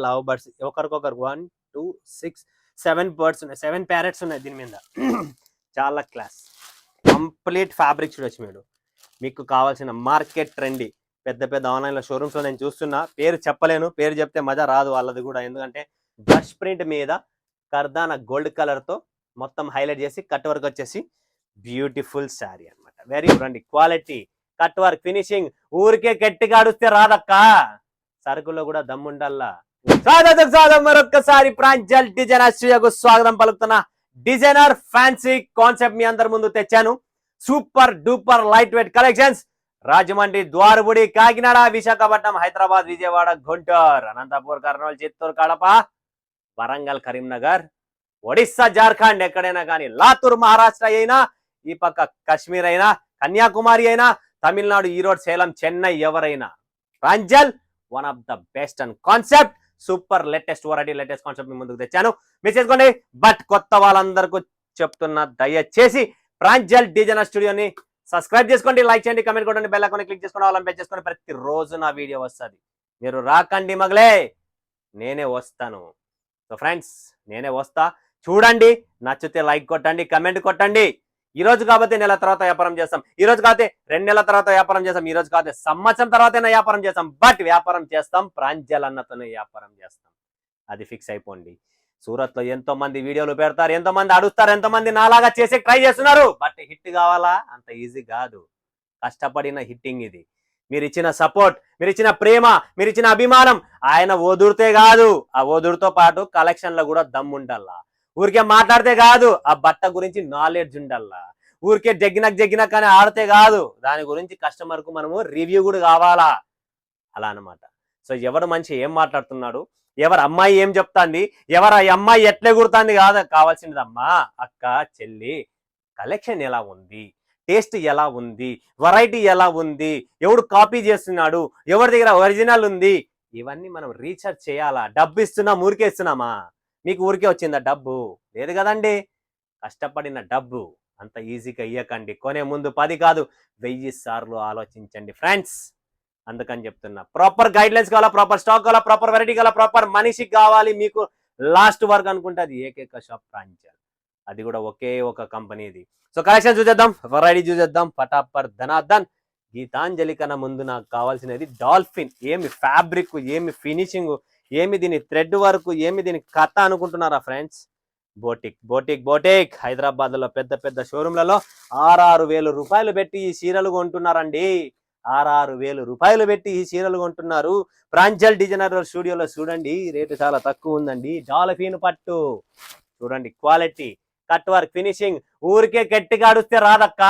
Love birds ఒకరికొకరు 1 2 6 7 birds ఉన్నాయి, 7 parrots ఉన్నాయి దీని మీద. చాలా క్లాస్ కంప్లీట్ ఫ్యాబ్రిక్ చూడొచ్చు మీరు. మీకు కావాల్సిన మార్కెట్ ట్రెండీ పెద్ద పెద్ద ఆన్లైన్లో షోరూమ్స్లో నేను చూస్తున్నా, పేరు చెప్పలేను, పేరు చెప్తే మజా రాదు వాళ్ళది కూడా. ఎందుకంటే బ్రష్ ప్రింట్ మీద కర్దానా గోల్డ్ కలర్తో మొత్తం హైలైట్ చేసి కట్ వర్క్ వచ్చేసి బ్యూటిఫుల్ శారీ అనమాట. వెరీ చూడండి క్వాలిటీ, కట్ వర్క్, ఫినిషింగ్. ఊరికే గట్టిగా అడిస్తే రాదక్క, సరుకుల్లో కూడా దమ్ముండల్లా. మరొక్కసారి ప్రాంజల్ డిజైనర్ స్టూడియోకు స్వాగతం పలుకుతున్నా. డిజైనర్ ఫ్యాన్సీ కాన్సెప్ట్ మీ అందరి ముందు తెచ్చాను. Super duper light weight collections Rajahmundry, Dwarapudi, Kakinada, Visakhapatnam, Hyderabad, Vijayawada, Guntur, Anantapur, Kurnool, Chittoor, Kadapa, Warangal, Karimnagar, Odisha, Jharkhand, ఎక్కడైనా కానీ, లాతూర్ మహారాష్ట్ర అయినా, ఈ పక్క కాశ్మీర్ అయినా, కన్యాకుమారి అయినా, తమిళనాడు, ఈరోడ్, సేలం, చెన్నై, ఎవరైనా Pranjal one of the best and concept. Super latest variety, latest concept మీ ముందుకు తెచ్చాను. మిస్ చేసుకోండి. బట్ కొత్త వాళ్ళందరికీ చెప్తున్నా, దయచేసి ప్రాంజల్ డిజైనర్ స్టూడియోని సబ్స్క్రైబ్ చేసుకోండి, లైక్ చేయండి, కమెంట్ కొట్టండి, బెల్ ఐకాన్ క్లిక్ చేసుకోండి, ఆల్ బెల్ చేసుకోండి. ప్రతిరోజు నా వీడియో వస్తుంది. మీరు రాకండి మగలే, నేనే వస్తాను. సో ఫ్రెండ్స్, నేనే వస్తా, చూడండి, నచ్చితే లైక్ కొట్టండి, కమెంట్ కొట్టండి. ఈ రోజు కాబట్టి నెల తర్వాత వ్యాపారం చేస్తాం, ఈ రోజు కాబట్టి 2 నెలల తర్వాత వ్యాపారం చేస్తాం, ఈ రోజు కాబట్టి సంవత్సరం తర్వాతైనా వ్యాపారం చేస్తాం. బట్ వ్యాపారం చేస్తాం, ప్రాంజల్ అన్నతోనే వ్యాపారం చేస్తాం. అది ఫిక్స్ అయిపోండి. సూరత్ లో ఎంతో మంది వీడియోలు పెడతారు, ఎంతో మంది అడుగుతారు, ఎంతో మంది నాలాగా చేసే ట్రై చేస్తున్నారు. బట్ హిట్ కావాలా? అంత ఈజీ కాదు. కష్టపడిన హిట్టింగ్ ఇది. మీరు ఇచ్చిన సపోర్ట్, మీరు ఇచ్చిన ప్రేమ, మీరు ఇచ్చిన అభిమానం, ఆయన ఓదుడితే కాదు, ఆ ఓదుడితో పాటు కలెక్షన్ లో కూడా దమ్ముండల్లా. ఊరికే మాట్లాడితే కాదు, ఆ బట్ట గురించి నాలెడ్జ్ ఉండల్లా. ఊరికే జగ్గిన కానీ ఆడితే కాదు, దాని గురించి కస్టమర్ కు మనము రివ్యూ కూడా కావాలా. అలా అనమాట. సో ఎవరు మంచి ఏం మాట్లాడుతున్నాడు, ఎవరు అమ్మాయి ఏం చెప్తాంది, ఎవరు ఆ అమ్మాయి ఎట్లే గుర్తాంది కాదు కావాల్సింది. అమ్మా, అక్క, చెల్లి, కలెక్షన్ ఎలా ఉంది, టేస్ట్ ఎలా ఉంది, వెరైటీ ఎలా ఉంది, ఎవడు కాపీ చేస్తున్నాడు, ఎవరి దగ్గర ఒరిజినల్ ఉంది, ఇవన్నీ మనం రీసెర్చ్ చేయాలా. డబ్బు ఇస్తున్నాం, ఊరికే ఇస్తున్నామా? మీకు ఊరికే వచ్చిందా డబ్బు? లేదు కదండి. కష్టపడిన డబ్బు అంత ఈజీగా ఇయ్యకండి. కొనే ముందు 10 కాదు 1000 సార్లు ఆలోచించండి ఫ్రెండ్స్. అందుకని చెప్తున్నా, ప్రాపర్ గైడ్ లైన్స్ కావాలా, ప్రాపర్ స్టాక్ కావాలా, ప్రాపర్ వెరైటీ కావాలా, ప్రాపర్ మనిషి కావాలి. మీకు లాస్ట్ వర్క్ అనుకుంటే అది ఏకైక షాప్ ప్రాంజల్. అది కూడా ఒకే ఒక కంపెనీది. సో కలెక్షన్ చూసేద్దాం, వెరైటీ చూసేద్దాం, పటాపర్ ధనాధన్. గీతాంజలి కన్నా ముందు నాకు కావాల్సినది డాల్ఫిన్. ఏమి ఫ్యాబ్రిక్, ఏమి ఫినిషింగ్, ఏమి దీని థ్రెడ్ వర్క్, ఏమి దీని కథ అనుకుంటున్నారా friends? Boutique boutique boutique. Hyderabad లో పెద్ద పెద్ద షోరూమ్లలో 6,000 రూపాయలు పెట్టి ఈ చీరలు కొంటున్నారండి. 6,000 రూపాయలు పెట్టి ఈ చీరలు కొంటున్నారు. ప్రాంజల్ డిజైనర్ స్టూడియోలో చూడండి, రేటు చాలా తక్కువ ఉందండి. డాల్ఫిన్ పట్టు చూడండి, క్వాలిటీ, కట్ వర్క్, ఫినిషింగ్. ఊరికే గట్టిగా అడిస్తే రాదక్క,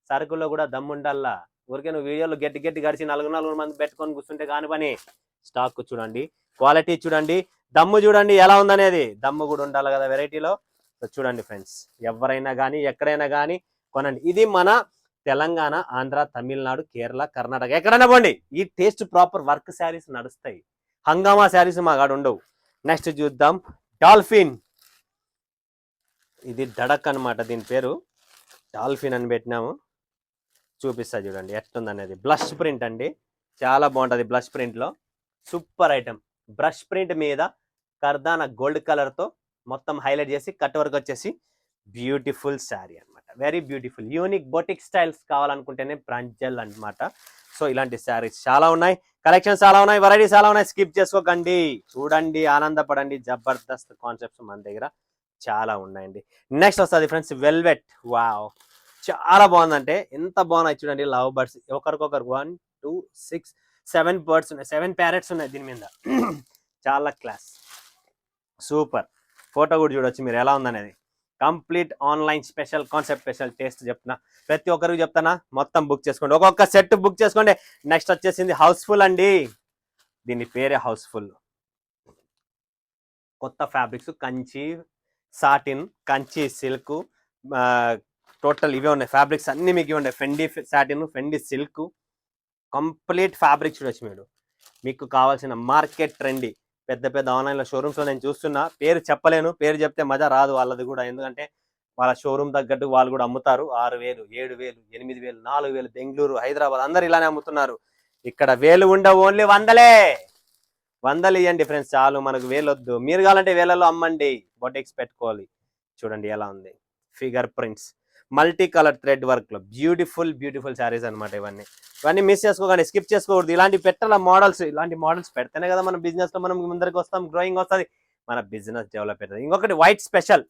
సరుకుల్లో కూడా దమ్ముండల్లా. ఊరికే నువ్వు వీడియోలో గట్టి గడిచి 4 మంది పెట్టుకొని కూర్చుంటే కాని పని. స్టాక్ చూడండి, క్వాలిటీ చూడండి, దమ్ము చూడండి ఎలా ఉందనేది. దమ్ము కూడా ఉండాలి కదా వెరైటీలో. సో చూడండి ఫ్రెండ్స్, ఎవరైనా కానీ ఎక్కడైనా కానీ కొనండి. ఇది మన తెలంగాణ, ఆంధ్ర, తమిళనాడు, కేరళ, కర్ణాటక, ఎక్కడైనా పోండి, ఈ టేస్ట్ ప్రాపర్ వర్క్ శారీస్ నడుస్తాయి. హంగామా శారీస్ మా కాడ ఉండవు. నెక్స్ట్ చూద్దాం, డాల్ఫిన్. ఇది డడక్ అనమాట, దీని పేరు డాల్ఫిన్ అని పెట్టినాము. చూపిస్తా చూడండి ఎట్లుంది అనేది. బ్లష్ ప్రింట్ అండి, చాలా బాగుంటుంది. బ్లష్ ప్రింట్లో సూపర్ ఐటమ్. బ్రష్ ప్రింట్ మీద కర్దానా గోల్డ్ కలర్తో మొత్తం హైలైట్ చేసి కట్ వర్క్ వచ్చేసి బ్యూటిఫుల్ శారీ అనమాట. Very beautiful, unique boutique styles కావాలనుకుంటేనే ప్రాంజల్ అనమాట. సో ఇలాంటి శారీస్ చాలా ఉన్నాయి, కలెక్షన్స్ చాలా ఉన్నాయి, వెరైటీస్ చాలా ఉన్నాయి. స్కిప్ చేసుకోకండి, చూడండి, ఆనందపడండి. జబర్దస్త్ కాన్సెప్ట్స్ మన దగ్గర చాలా ఉన్నాయండి. నెక్స్ట్ వస్తుంది ఫ్రెండ్స్, వెల్వెట్. వావ్, చాలా బాగుందంటే ఎంత బాగున్నాయి చూడండి. లవ్ బర్డ్స్ ఒకరికొకరు 1 2 6 7 బర్డ్స్ ఉన్నాయి, 7 ప్యారెట్స్ ఉన్నాయి దీని మీద. చాలా క్లాస్, సూపర్. ఫోటో కూడా చూడొచ్చు మీరు ఎలా ఉందనేది. Complete online special concept, special taste చెప్తున్నా. ప్రతి ఒక్కరికి చెప్తానా, మొత్తం బుక్ చేసుకోండి, ఒక్కొక్క సెట్ బుక్ చేసుకోండి. నెక్స్ట్ వచ్చేసింది హౌస్ఫుల్ అండి. దీని పేరే హౌస్ఫుల్. కొత్త fabrics, Kanchi satin, Kanchi silk, total ఇవే ఉన్నాయి ఫ్యాబ్రిక్స్ అన్ని మీకు ఇవి ఉన్నాయి. Fendi satin, Fendi silk, complete fabric చూడొచ్చు మీరు. మీకు కావాల్సిన మార్కెట్ ట్రెండీ పెద్ద పెద్ద ఆన్లైన్లో షోరూమ్స్లో నేను చూస్తున్నా, పేరు చెప్పలేను, పేరు చెప్తే మజా రాదు వాళ్ళది కూడా. ఎందుకంటే వాళ్ళ షోరూమ్ తగ్గట్టు వాళ్ళు కూడా అమ్ముతారు. 6,000, 7,000, 8,000, 4,000. బెంగళూరు, హైదరాబాద్ అందరు ఇలానే అమ్ముతున్నారు. ఇక్కడ వేలు ఉండవు, ఓన్లీ వందలే. వందలు ఇవ్వండి ఫ్రెండ్స్ చాలు, మనకు వేలొద్దు. మీరు కావాలంటే వేలలో అమ్మండి, బొటిక్స్ పెట్టుకోవాలి. చూడండి ఎలా ఉంది, figure prints, multi colour thread work లో బ్యూటిఫుల్ శారీస్ అనమాట. ఇవన్నీ మిస్ చేసుకోకండి, స్కిప్ చేసుకోకూడదు. ఇలాంటి పెట్టాల మోడల్స్, ఇలాంటి మోడల్స్ పెడితేనే కదా మన బిజినెస్ లో మనం ముందరికి వస్తాం, గ్రోయింగ్ వస్తుంది, మన బిజినెస్ డెవలప్ అవుతుంది. ఇంకొకటి వైట్ స్పెషల్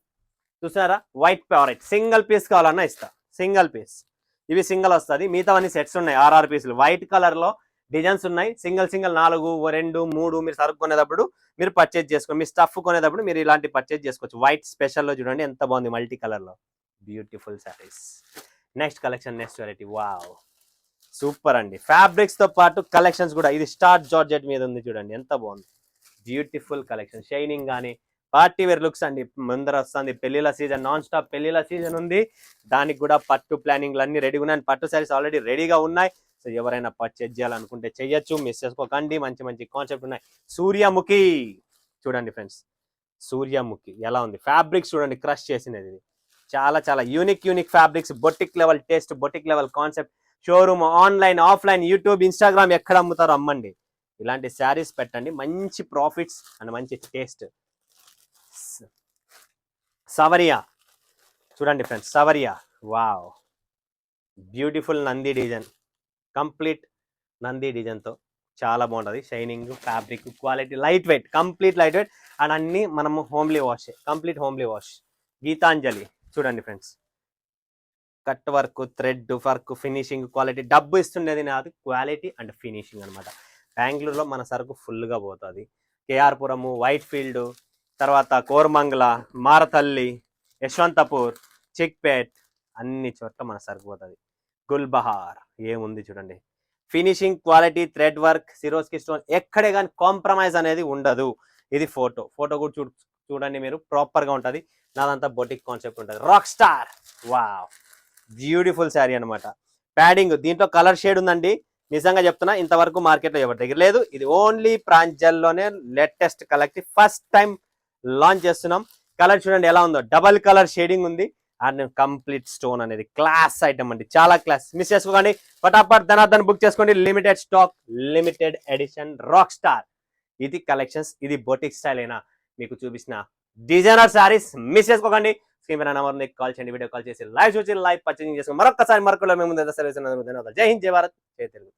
చూసారా, వైట్ ప్యారెట్ సింగిల్ పీస్ కావాలన్నా ఇస్తా, సింగిల్ పీస్. ఇవి సింగిల్ వస్తుంది, మిగతా అన్ని సెట్స్ ఉన్నాయి, 6 పీసులు వైట్ కలర్ లో డిజైన్స్ ఉన్నాయి. సింగిల్ 4, 2, 3 మీరు సరుకు కొనేటప్పుడు మీరు పర్చేజ్ చేసుకోండి. మీ స్టఫ్ కొనేటప్పుడు మీరు ఇలాంటి పర్చేజ్ చేసుకోవచ్చు. వైట్ స్పెషల్లో చూడండి ఎంత బాగుంది, మల్టీ కలర్ లో beautiful saris. Next collection, next variety, wow super అండి. ఫ్యాబ్రిక్స్ తో పాటు కలెక్షన్స్ కూడా, ఇది స్టార్ జార్జెట్ మీద ఉంది చూడండి ఎంత బాగుంది, బ్యూటిఫుల్ కలెక్షన్. షైనింగ్ కానీ పార్టీ వేర్ లుక్స్ అండి. ముందర వస్తుంది పెళ్లిల సీజన్, నాన్ స్టాప్ పెళ్లిల సీజన్ ఉంది, దానికి కూడా పట్టు ప్లానింగ్లు అన్ని రెడీగా ఉన్నాయి. పట్టు శారీస్ ఆల్రెడీ రెడీగా ఉన్నాయి. సో ఎవరైనా పర్చేజ్ చేయాలనుకుంటే చెయ్యొచ్చు, మిస్ చేసుకోకండి. మంచి కాన్సెప్ట్ ఉన్నాయి. సూర్యముఖి చూడండి ఫ్రెండ్స్, సూర్యముఖి ఎలా ఉంది, ఫ్యాబ్రిక్స్ చూడండి, క్రష్ చేసినది. ఇది చాలా unique fabrics, boutique level taste, boutique level concept. Showroom, online, offline, YouTube, Instagram ఎక్కడ అమ్ముతారో అమ్మండి. ఇలాంటి శారీస్ పెట్టండి, మంచి ప్రాఫిట్స్ అండ్ మంచి టేస్ట్. సవరియా చూడండి friends, Savariya wow, beautiful Nandi design, complete Nandi డిజైన్తో చాలా బాగుంటుంది. Shining, fabric, quality, light weight, complete light weight and అన్ని మనము homely wash, complete homely wash. Geetanjali చూడండి friends, cut work, thread work, finishing, quality. డబ్బు ఇస్తుండేది నాది క్వాలిటీ అండ్ ఫినిషింగ్ అనమాట. బెంగళూరులో మన సరుకు ఫుల్గా పోతుంది. కేఆర్పురము, వైట్ ఫీల్డ్, తర్వాత కోరమంగళ, మారతల్లి, యశ్వంతపూర్, చిక్పేట్, అన్ని చోట్ల మన సరుకు పోతుంది. గుల్బహార్ ఏముంది చూడండి, finishing, quality, thread work, Swarovski stone, ఎక్కడే కానీ కాంప్రమైజ్ అనేది ఉండదు. ఇది ఫోటో కూడా చూడండి మీరు, ప్రాపర్గా ఉంటుంది. నాదంతా బొటిక్ కాన్సెప్ట్ ఉంటుంది. Rock star wow, beautiful sari అనమాట. ప్యాడింగ్ దీంట్లో కలర్ షేడ్ ఉందండి, నిజంగా చెప్తున్నా, ఇంతవరకు మార్కెట్లో ఎవరి దగ్గర లేదు. ఇది ఓన్లీ ప్రాంజల్లోనే latest collective, first time launch చేస్తున్నాం. కలర్ చూడండి ఎలా ఉందో, డబల్ కలర్ షేడింగ్ ఉంది అండ్ కంప్లీట్ స్టోన్ అనేది క్లాస్ ఐటమ్ అండి, చాలా క్లాస్. మిస్ చేసుకోకండి, ఫటాఫట్ ధనార్దన్ బుక్ చేసుకోండి. Limited stock, limited edition rock star. ఇది కలెక్షన్స్, ఇది బొటిక్ స్టైల్ అయినా మీకు చూపించిన డిజైనర్ శారీస్. మిస్ చేసుకోకండి. స్క్రీన్ పైన నెంబర్ ఉంది, కాల్ చేయండి, వీడియో కాల్ చేసి లైవ్ చూసి లైవ్ పర్చేసింగ్ చేసుకోండి. మరొకసారి మరొకలో మేము ముందు సర్వీస్. జై హింద్, జై భారత్, జై తెలుగు.